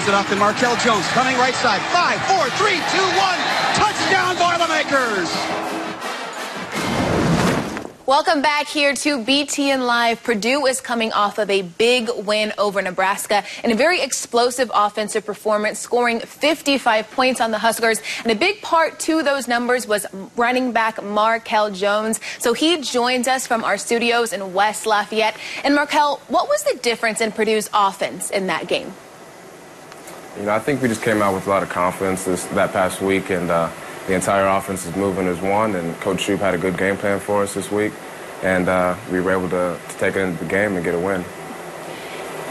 Hands it off to Markell Jones. Coming right side. 5, 4, 3, 2, 1. Touchdown, Boilermakers! Welcome back here to BTN Live. Purdue is coming off of a big win over Nebraska and a very explosive offensive performance, scoring 55 points on the Huskers. And a big part to those numbers was running back Markell Jones. So he joins us from our studios in West Lafayette. And Markell, what was the difference in Purdue's offense in that game? You know, I think we just came out with a lot of confidence that past week, and the entire offense is moving as one, and Coach Shoup had a good game plan for us this week, and we were able to take it into the game and get a win.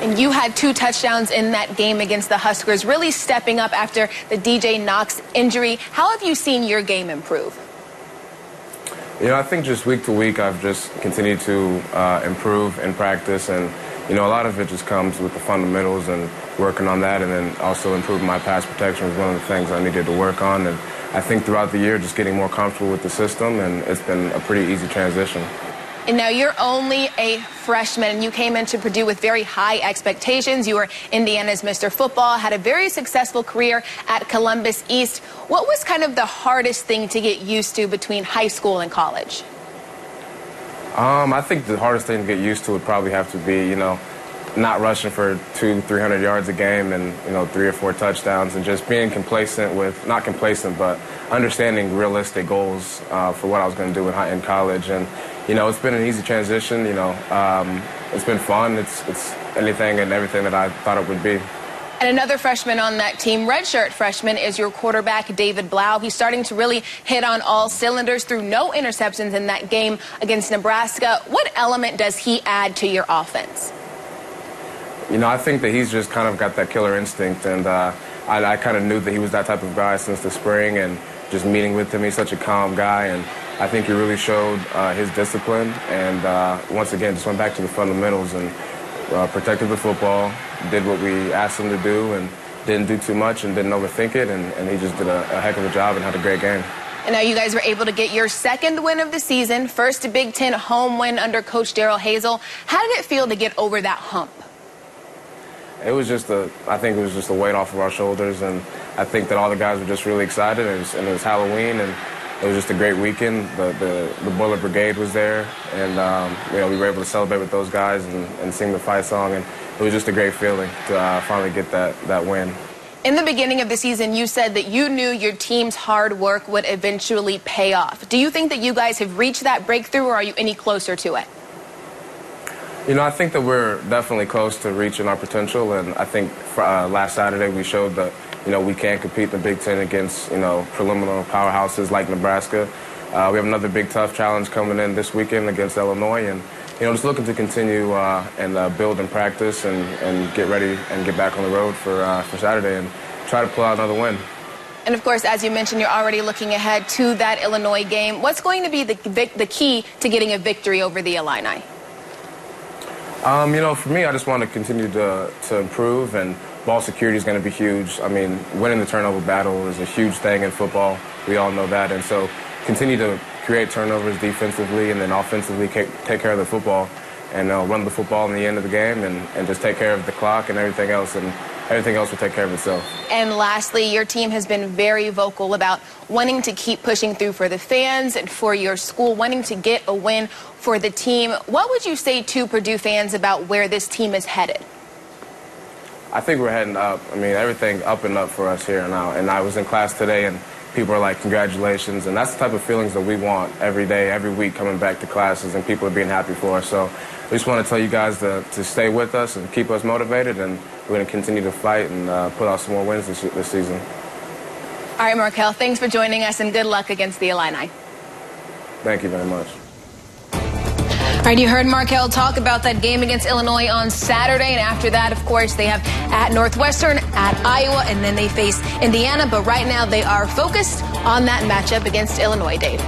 And you had 2 touchdowns in that game against the Huskers, really stepping up after the DJ Knox injury. How have you seen your game improve? You know, I think just week to week I've just continued to improve in practice, and you know, a lot of it just comes with the fundamentals and working on that, and then also improving my pass protection was one of the things I needed to work on. And I think throughout the year, just getting more comfortable with the system, and it's been a pretty easy transition. And now you're only a freshman, and you came into Purdue with very high expectations. You were Indiana's Mr. Football, had a very successful career at Columbus East. What was kind of the hardest thing to get used to between high school and college? I think the hardest thing to get used to would probably have to be, you know, not rushing for 200-300 yards a game and, you know, 3 or 4 touchdowns, and just being complacent with, not complacent, but understanding realistic goals for what I was going to do in college. And, you know, it's been an easy transition. You know, it's been fun. It's anything and everything that I thought it would be. And another freshman on that team, redshirt freshman, is your quarterback, David Blau. He's starting to really hit on all cylinders, through no interceptions in that game against Nebraska. What element does he add to your offense? You know, I think that he's just kind of got that killer instinct, and I kind of knew that he was that type of guy since the spring, and just meeting with him, he's such a calm guy, and I think he really showed his discipline, and once again, just went back to the fundamentals and protected the football, did what we asked him to do, and didn't do too much and didn't overthink it, and he just did a heck of a job and had a great game. And now you guys were able to get your 2nd win of the season, first Big Ten home win under Coach Darrell Hazel. How did it feel to get over that hump? It was just I think it was just a weight off of our shoulders, and I think that all the guys were just really excited, and it was Halloween, and it was just a great weekend. The Boiler Brigade was there, and you know, we were able to celebrate with those guys and sing the fight song, and it was just a great feeling to finally get that win. In the beginning of the season, you said that you knew your team's hard work would eventually pay off. Do you think that you guys have reached that breakthrough, or are you any closer to it? You know, I think that we're definitely close to reaching our potential, and I think last Saturday we showed that, you know, we can compete in the Big Ten against, you know, preliminary powerhouses like Nebraska. We have another big, tough challenge coming in this weekend against Illinois, and, you know, just looking to continue and build and practice and get ready and get back on the road for Saturday and try to pull out another win. And, of course, as you mentioned, you're already looking ahead to that Illinois game. What's going to be the key to getting a victory over the Illini? You know, for me, I just want to continue to improve, and ball security is going to be huge. I mean, winning the turnover battle is a huge thing in football. We all know that. And so continue to create turnovers defensively, and then offensively take care of the football and run the football in the end of the game, and just take care of the clock and everything else. And everything else will take care of itself. And lastly, your team has been very vocal about wanting to keep pushing through for the fans and for your school, wanting to get a win for the team. What would you say to Purdue fans about where this team is headed? I think we're heading up. I mean, everything up and up for us here now. And I was in class today, and people are like, congratulations. And that's the type of feelings that we want every day, every week, coming back to classes, and people are being happy for us. So we just want to tell you guys to stay with us and keep us motivated, and we're going to continue to fight and put out some more wins this season. All right, Markell, thanks for joining us, and good luck against the Illini. Thank you very much. All right, you heard Markell talk about that game against Illinois on Saturday, and after that, of course, they have at Northwestern, at Iowa, and then they face Indiana. But right now, they are focused on that matchup against Illinois, Dave.